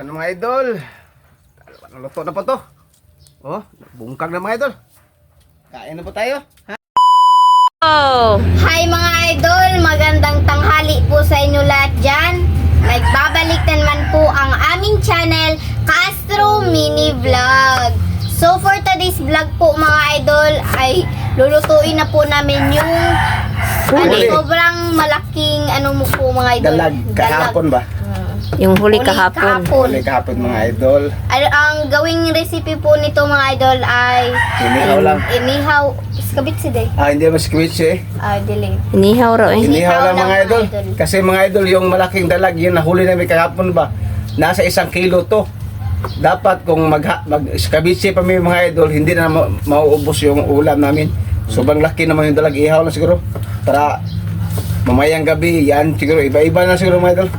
Ano mga idol? Luto na po to. Oh, bungkag na mga idol. Kain na po tayo. Ha? Hi mga idol, magandang tanghali po sa inyo lahat dyan. Nagbabalik na naman po ang aming channel, Castro Mini Vlog. So for today's vlog po mga idol, ay lulutuin na po namin yung sobrang malaking mo po mga idol. Dalag kahapon ba? Yung huli kahapon. Huli kahapon mga idol. Ang gawing recipe po nito mga idol ay Inihaw lang. inihaw. Iskabit si day. Hindi mas squid eh. Delay. Inihaw raw eh. Inihaw lang lang, mga mga idol. idol. Kasi mga idol, yung malaking dalag, yun nahuli namin kahapon ba? Nasa 1 kilo to. Dapat kung mag-skabitsi pa may mga idol, hindi na mauubos yung ulam namin. Sobrang laki naman yung dalag. Ihaw na siguro. Para mamayang gabi, yan siguro. Iba-iba na siguro mga idol.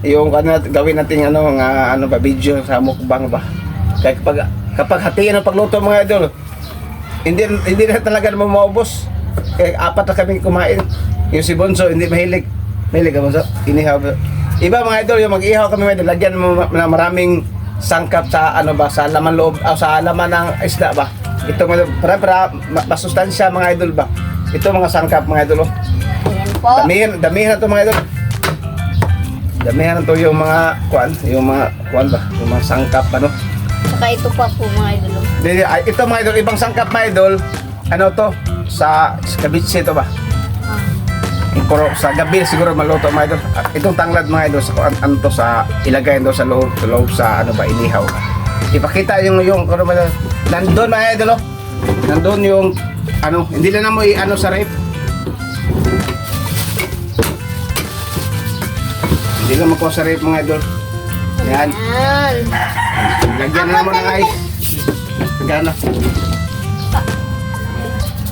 Yung gawin natin video sa mukbang ba. Kaya kapag hatiin ang pagluto mga idol, hindi na talaga naman maubos. Kaya 4 na kami kumain. Yung si Bonso hindi mahilig. Mahilig ka Bonso? Inihaw. Iba mga idol, yung mag-ihaw kami mga idol, lagyan mo na maraming sangkap sa sa laman loob o sa laman ng isda ba. Ito mga para masustansya mga idol ba. Ito mga sangkap mga idol. Ayan po. Damihan na to mga idol. Damihan na to yung mga kuan ba, yung mga sangkap Saka ito pa po mga idol. Ito mga idol, ibang sangkap mga idol. To? Sa skabitsi to ba? Pero sa gabi siguro maluto mga idol. Itong tanglad mga idol sa ilagay do sa loob sa inihaw. Ipakita yung nandun mga idol. Nandun yung hindi na mo sa rep. Hindi lang makuha sa rep mga idol. Yan. Lagyan na naman ng ice. Gana.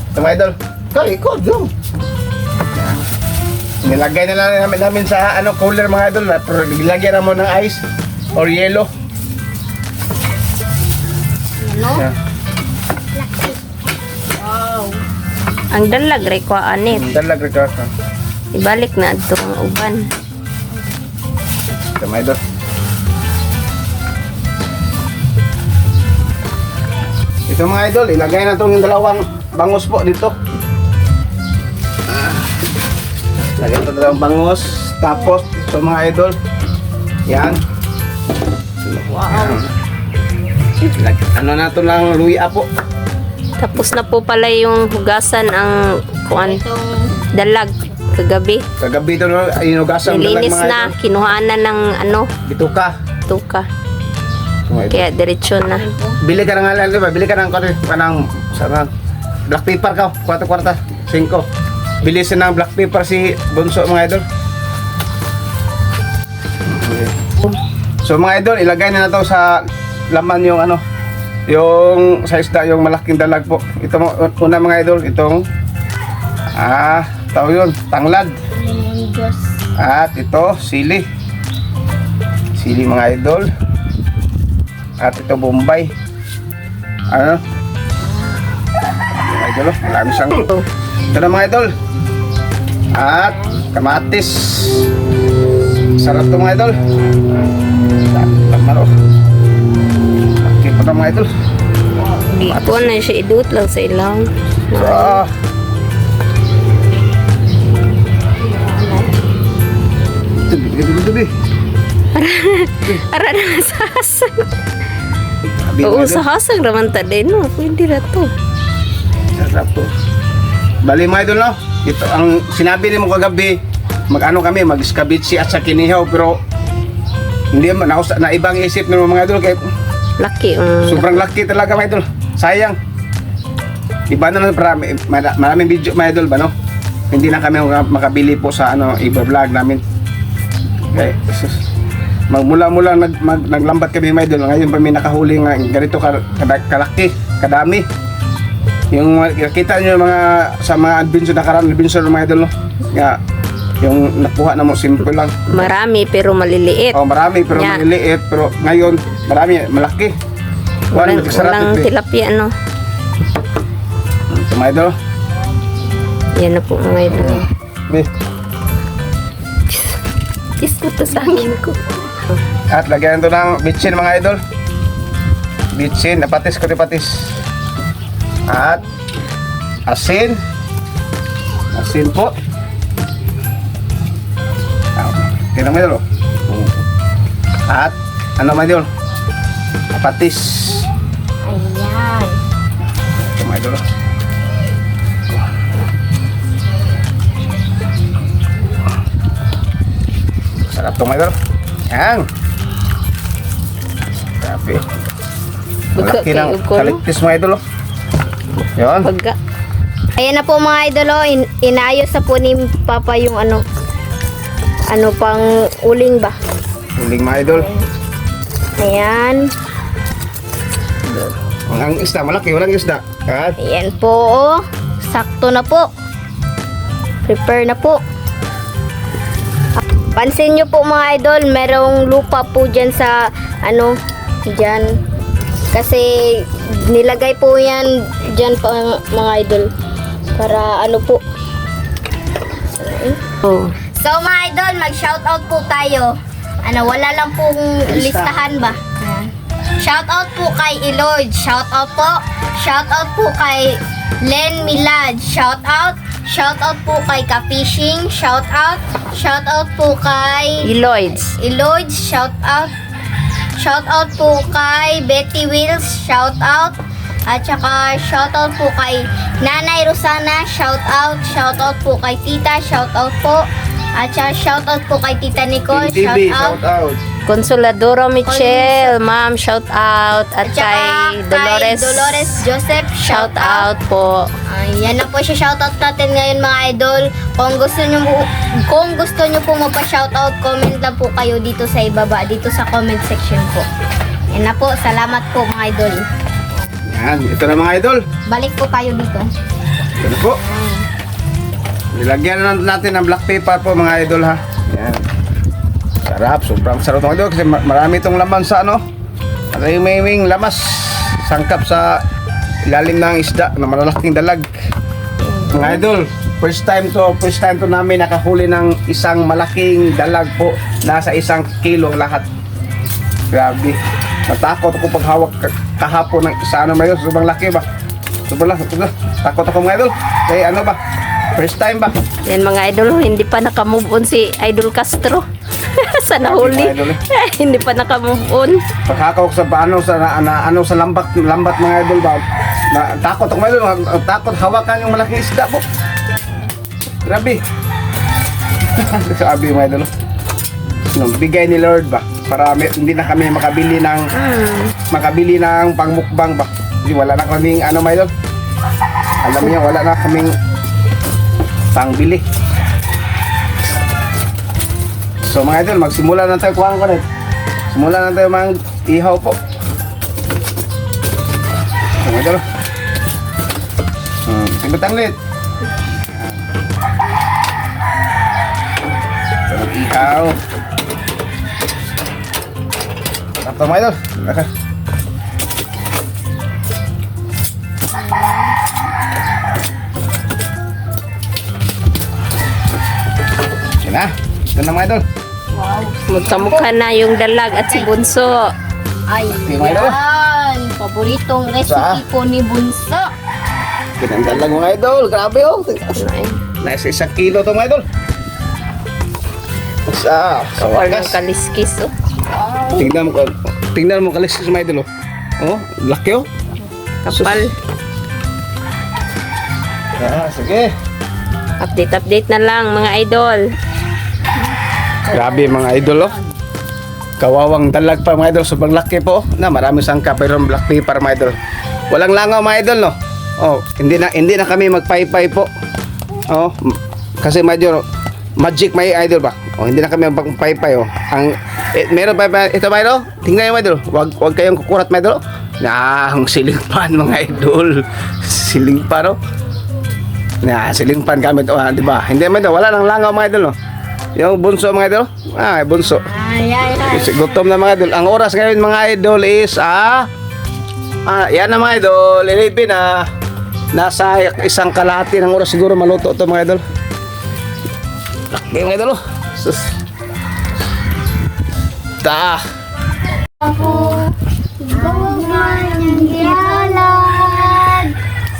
Ito mga idol. Ikaw, Jom. Nilagay na lang namin sa cooler mga idol. Pero nilagyan na mo ng ice or yellow. Yan. Wow. Ang dalag ray ko anit. Dalag rin ka. Ibalik na ito ang uban. Ito mga idol. Ito mga idol, ilagay na itong dalawang bangus po dito. Lagyan ito dalawang bangus. Tapos, ito mga idol. Yan. Wow. Na ito lang luya po. Tapos na po pala yung hugasan ang kuan Itong dalag kagabi. Kagabi ito inugasan dalag Nilinis mga na, idol. kinuhaan na ng Bituka. tuka. Mga idol. Kaya diretso na. Bili ka ng di ba? Bili ka ng black pepper ka. Kwarta-kwarta. 5. Bili siya ng black pepper si Bonso mga idol. Okay. So mga idol, ilagay na to sa laman yung yung sa isda, yung malaking dalag po. Ito una mga idol, itong tawag yun, tanglad. At ito, sili. Sili mga idol. At ito, bombay. Mga idol, marami siyang. Ito na mga idol. At kamatis. Sarap ito mga idol. Tamaro. Okay pa ito mga idol. Di po na siya idut lang sa ilang. Tubi. Ara na sa hasang. Oo, sa hasang raman ta din. No? Pwede na to. Sarap to. Bali mga idol, no? Ito ang sinabi ni mo kagabi, kami, mag-skabitsi at sa kinihaw, pero hindi na ibang isip ng mga idol kay Laki. sobrang laki talaga mga idol. Sayang. Iba na maraming video mga idol ba, no? Hindi na kami makabili po sa i-vlog namin. Okay. Magmula-mula naglambat kami mga idol. Ngayon pa may nakahuli nga ganito kalaki, kadami. Yung kita nyo sa mga adventure adventure mga idol, no? Nga, yung nakuha na mo simple lang. Marami pero maliliit. Marami pero Yeah. maliliit, pero ngayon marami, malaki. Walang tilapia, no? Ito mga idol. Yan na po mga idol. Be. Kiss ko to sa akin ko. At lagyan ito ng bitsin mga idol. Bitsin, napatis ko patis. At asin. Asin po. Tingnan mo idol. At ano mga idol? Patis. Ayan. Ito mga idol. Sarap ito mga idol. Yan. Grabe. Baga Malaki ng kayo ko, no? kaligtis mga idol. Yun. Baga. Ayan na po mga idol, oh. Inayos na po ni Papa yung ano pang uling ba? Huling mga idol. Ayan. Walang isda. Malaki. Walang isda. At Ayan po, oh. Sakto na po. Prepare na po. Pansin nyo po mga idol, merong lupa po dyan sa dyan. Kasi nilagay po yan dyan pa mga idol. Para po. Oh. So mga idol, mag-shoutout po tayo. Wala lang pong listahan ba? Shoutout po kay Eloyd. Shoutout po. Shoutout po kay Len Milad. Shoutout. Shoutout po kay Ka-Fishing. Shoutout. Shoutout po kay Eloyds. Eloyd. Shoutout. Shoutout po kay Betty Wills. Shoutout. At saka shoutout po kay Nanay Rosana. Shoutout. Shoutout po kay Tita. Shoutout po. At saka shoutout po kay Tita Nicole. TV, Shoutout. shout out. Consoladora Michelle, ma'am, shout out. At saka kay Dolores, kay Dolores Joseph, shout out po. Yan na po siya shoutout natin ngayon mga idol. Kung gusto nyo po magpa-shoutout, comment lang po kayo dito sa ibaba, dito sa comment section po. Yan na po, salamat po mga idol. Yan. Ito na mga idol. Balik po tayo dito. Ito na po. Nilagyan na natin ng black pepper po mga idol ha. Yan. Sarap. Sobrang sarap mga idol kasi marami itong laman sa may lamas. Sangkap sa ilalim ng isda na malalaking dalag. Mga idol, first time to namin nakahuli ng isang malaking dalag po. Nasa 1 kilo lahat. Grabe. Natakot ako pag hawak kahapon ng sa mga idol. Sobrang laki ba? Sobrang laki. Takot ako mga idol. Eh ba? First time ba? Yan mga idol, hindi pa nakamove on si Idol Castro. Sa nahuli. Mga idol, Hindi pa nakamove on. Pagkakaw sa sa lambat mga idol ba? Takot ako mga idol. Takot hawakan yung malaking isda po. Grabe. Sabi mga idol. Bigay ni Lord ba? Para hindi na kami makabili ng pangmukbang ba? Kasi wala na kaming mga idol. Alam niyo wala na kaming pangbili. So mga idol, magsimula na tayo kuhaan ko na. Simula na tayo mga ihaw po. So mga idol. Timbatan ulit. So ihaw. Tapos mga idol. Okay. Yan na. Ito na mga idol. Magkamukha na yung dalag at si Bunso. Ayan. Paboritong recipe po ni Bunso. Pinanggal lang mga idol. Grabe oh. Nasa 1 kilo to mga idol. Sa Kapal ng wakas. kaliskis. Oh. Tingnan mo kaliskis mga idol oh. Oh, laki oh. Kapal. Sige. Update na lang mga idol. Grabe mga idol oh. Kawawang dalag pa mga idol. Sobrang laki po. Na maraming sangkap pero black pepper mga idol. Walang langaw mga idol no. Oh, hindi na kami magpaypay po. Oh, kasi medyo magic may idol ba. Oh, hindi na kami magpaypay oh. Meron pa ito mga idol. Tingnan niyo mga idol. Wag kayong kukurat mga idol. Ang siling pan mga idol. Siling pan oh. Siling pan gamit oh, di ba? Hindi mga idol, wala nang langaw mga idol no. Yung bunso mga idol. Bunso. Kasi gutom na mga idol. Ang oras ngayon mga idol is yan na mga idol. 11 na. Nasa 1 kalahati ng oras siguro maluto ito mga idol. Laki mga idol. Sus. Ako, gugman ng dialag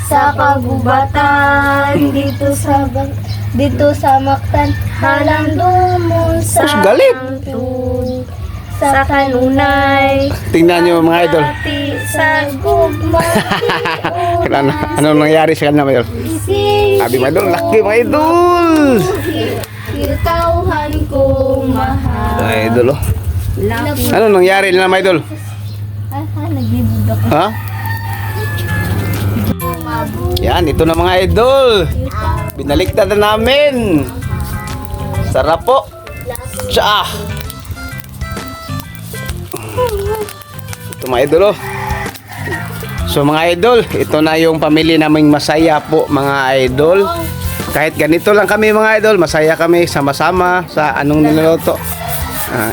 sa kagubatan dito sa Mactan halandumon sa Mas galit. hangtod sa kanunay Tingnan nyo mga idol. pati sa gugma Ano nangyari sa kanila mga idol? Sabi mga idol, laki mga idol. Kirtauhan ko mahal. Mga idol oh. Laki. Ano nangyari nila mga idol? Nagbibig ako. Ha? Yan, ito na mga idol. Binaliktad na namin. Sarap po. Tsa. Ito mga idol oh. So mga idol, ito na yung pamilya naming masaya po mga idol. Kahit ganito lang kami mga idol, masaya kami sama-sama sa anong niluluto.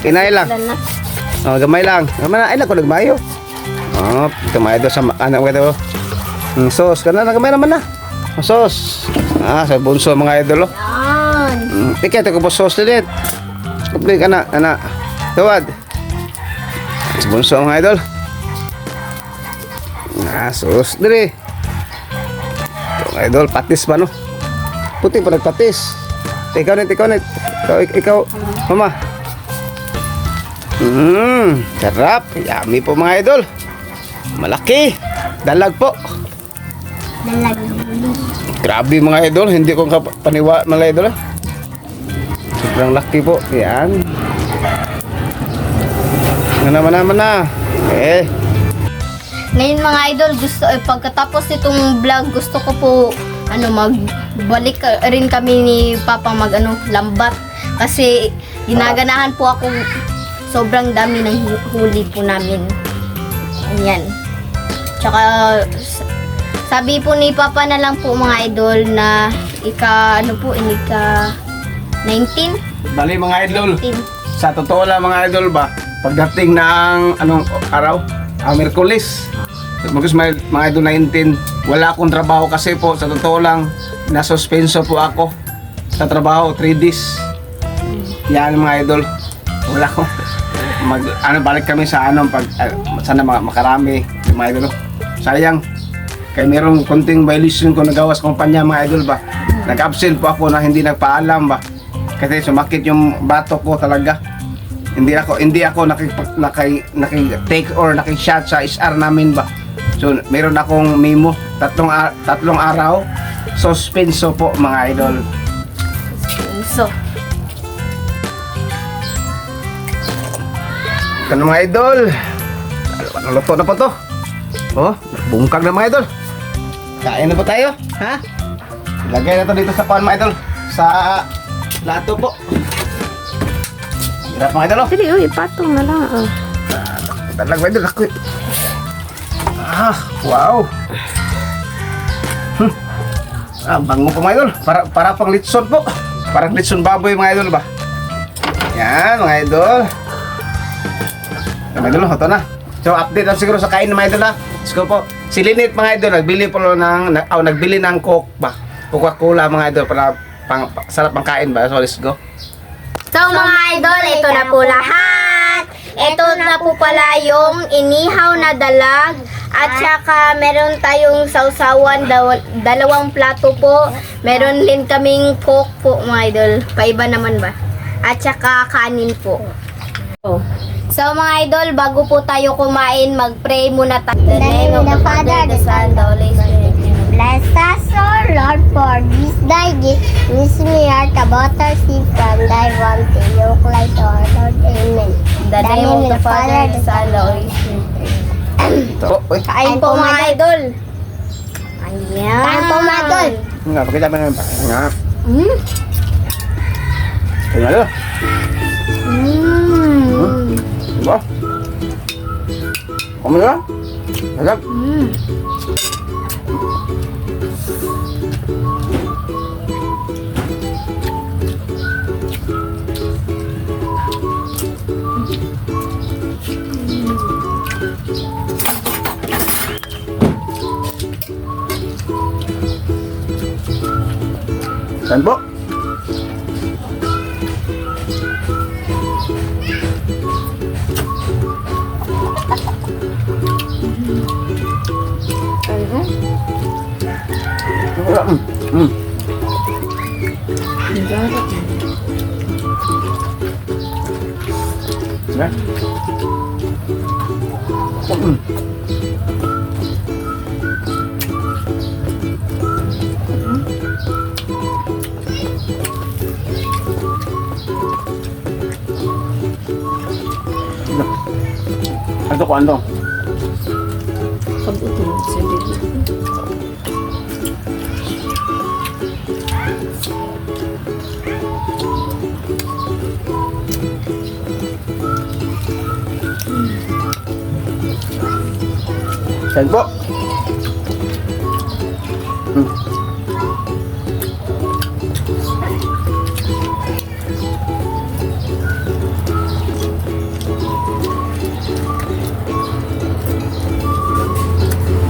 Inay lang. Oh, gamay lang. Gamay na. Ay, naku, nagmayo. Oh, ito mga idol sa ano ito. Sos, kana na gamay naman na. Sos. Sa bunso mga idol oh. Yan. Ikaw ito ko sos ulit. Kapli ka na, anak. Tawad. Sa bunso mga idol. Sos, dire. Ito mga idol, patis ba no? Puti pa nagpatis. Ikaw net. Ikaw, mama. Sarap. Yummy po mga idol. Malaki. Dalag po. Dalag. Grabe mga idol. Hindi ko paniwa mga idol. Sobrang laki po. Yan. Naman na. Ngayon mga idol, pagkatapos itong vlog, gusto ko po magbalik rin kami ni Papa lambat kasi ginaganahan po ako, sobrang dami ng huli po namin. Ayan. Tsaka sabi po ni Papa na lang po mga idol na ika 19? Bali mga idol. 19. Sa totoo lang mga idol ba, pagdating ng anong araw? Miyerkules. Magkos mga idol 19, wala akong trabaho kasi po sa totoo lang nasuspenso po ako sa trabaho 3 days. Yan mga idol. Wala ko balik kami sa sana makarami mga idol. Sayang kaya merong konting violation ko nagawa sa kumpanya mga idol ba. Nag-absent po ako na hindi nagpaalam ba. Kasi sumakit yung batok ko talaga. Hindi ako naki-take or naki-shot sa SR namin ba. So, meron akong memo, tatlong araw, suspenso po mga idol. So, Ano mga idol? Luto na po to. Oh, bungkag na mga idol. Kain na po tayo, ha? Ilagay na to dito sa pan mga idol. Sa plato po. Hirap mga idol oh. Dali, uy, patong na lang. Oh. Talag mga idol, ako. Wow. Bango po mga idol. Para pang litson po. Parang litson baboy mga idol ba? Yan mga idol. Mga idol, ito na. So update lang siguro sa kain ng mga idol ha. Let's go po. Si Linit mga idol, nagbili ng Coke ba? Coca-Cola mga idol para sarap pang kain ba? So let's go. So mga idol, ito na po lahat. Ito na po pala yung inihaw na dalag. At saka meron tayong sausawan, dalawang plato po. Meron din kaming Coke po mga idol. Paiba naman ba? At saka kanin po. So mga idol, bago po tayo kumain, mag-pray muna tayo. In the name of the Father, the Son, the Holy Spirit. Bless us, O Lord, for this thy gift. Miss me art about our seed from thy bounty. You Christ our Lord. Amen. In the name of the Father, the Son, the Holy Spirit. Ito. Uy. Kain po mga idol. Ayan. Kain po mga idol. Nga, pakita mo na yung nga. Kaya nga Diba? Kamo na? Agad? Saan po? Nah. Ano ko ano? Kabut mo sa dito. Saan po?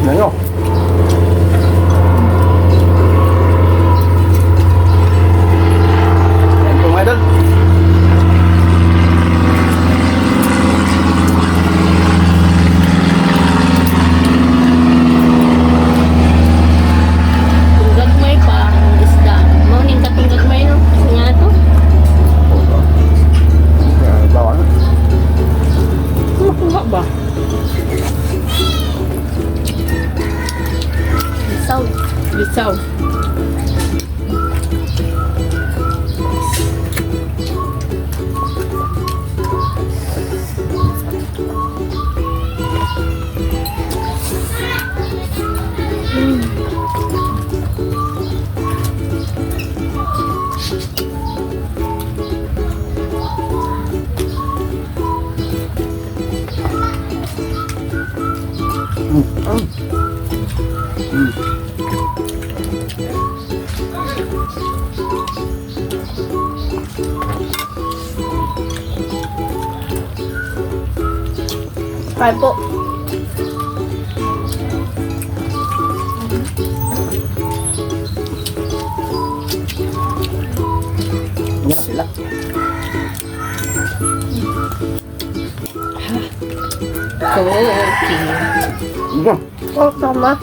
Ano? Ayan po mga idol. Kung gagmay pa, ang isda. Mauning ka kung gagmay, no? Kasi nga to. Bawa na. Makuha ba? Bisaw. Bisaw. Kain po. Yan na sila. Okay. Yan. Oh, tama.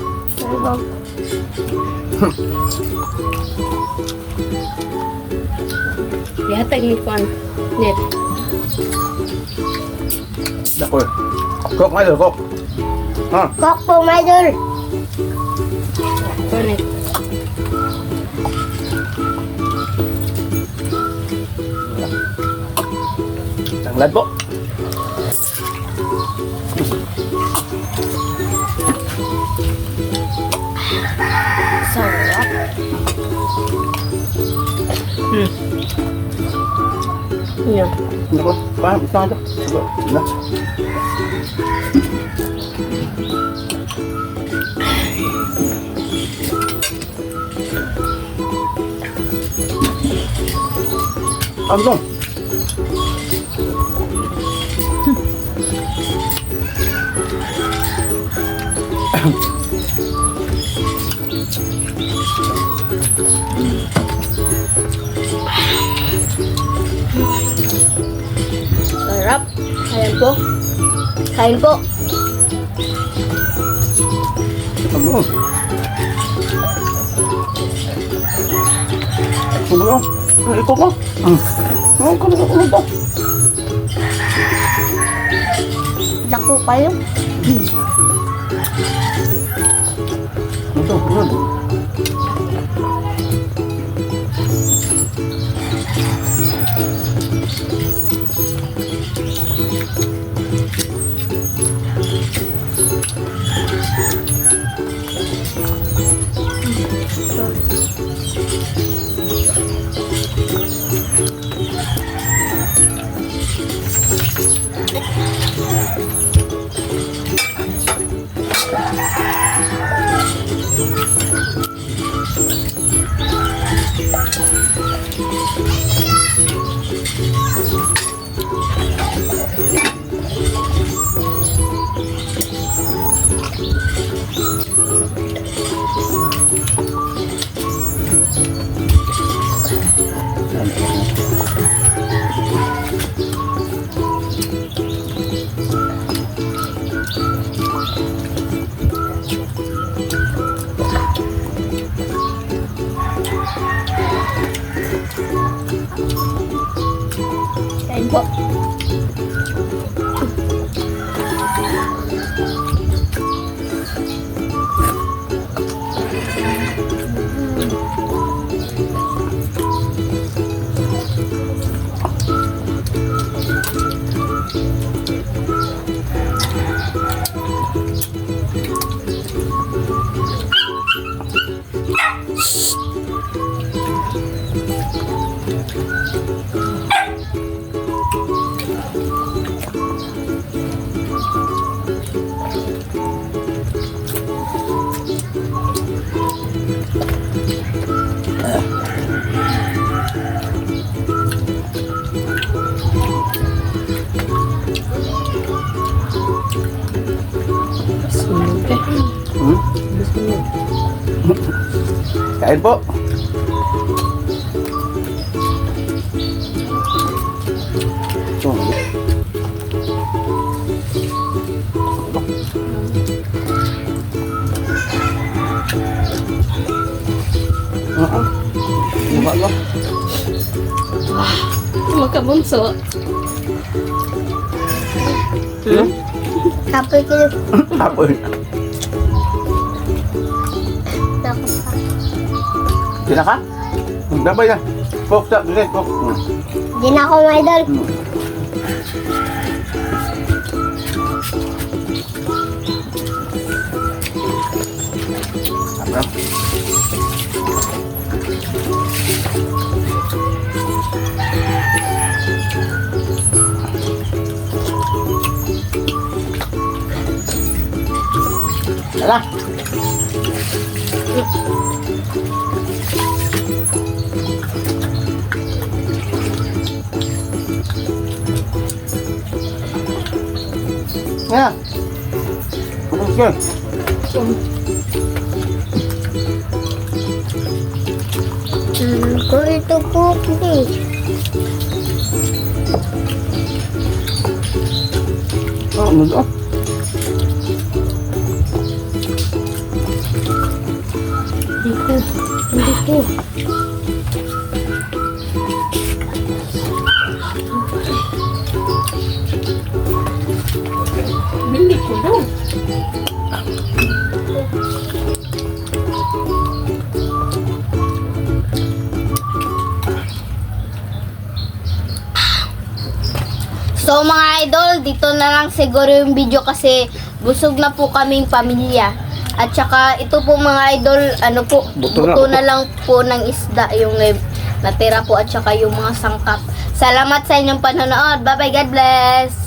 Ihatag ni Kwan. Net. Dako. Kok mga idol, kok. Ha? Kok po, my idol. Kwan. Tanglad po. Sarap. Yan. Dako. Paham, isang ito. Na. Ano dong? Sarap. Kain po. Kain po. Ano? Ano? Ano ito ko? Ano ko na ito? Dako kayo. Ito, ano? po. Sunog eh. Hmm? Kain po. Wala. Magkabunso. Kapoy ko. Apoy. Sina ka? Dabay na. Pok sa bilis. Pok. Di na ako mga idol. Tara. Ya. Oke. Kung ito po, please. Oh, ano? Dito. Bili ko daw. So mga idol, dito na lang siguro yung video kasi busog na po kaming pamilya. At saka ito po mga idol, ano po, Buto na lang po ng isda yung natira po at saka yung mga sangkap. Salamat sa inyong panonood. Bye bye, God bless!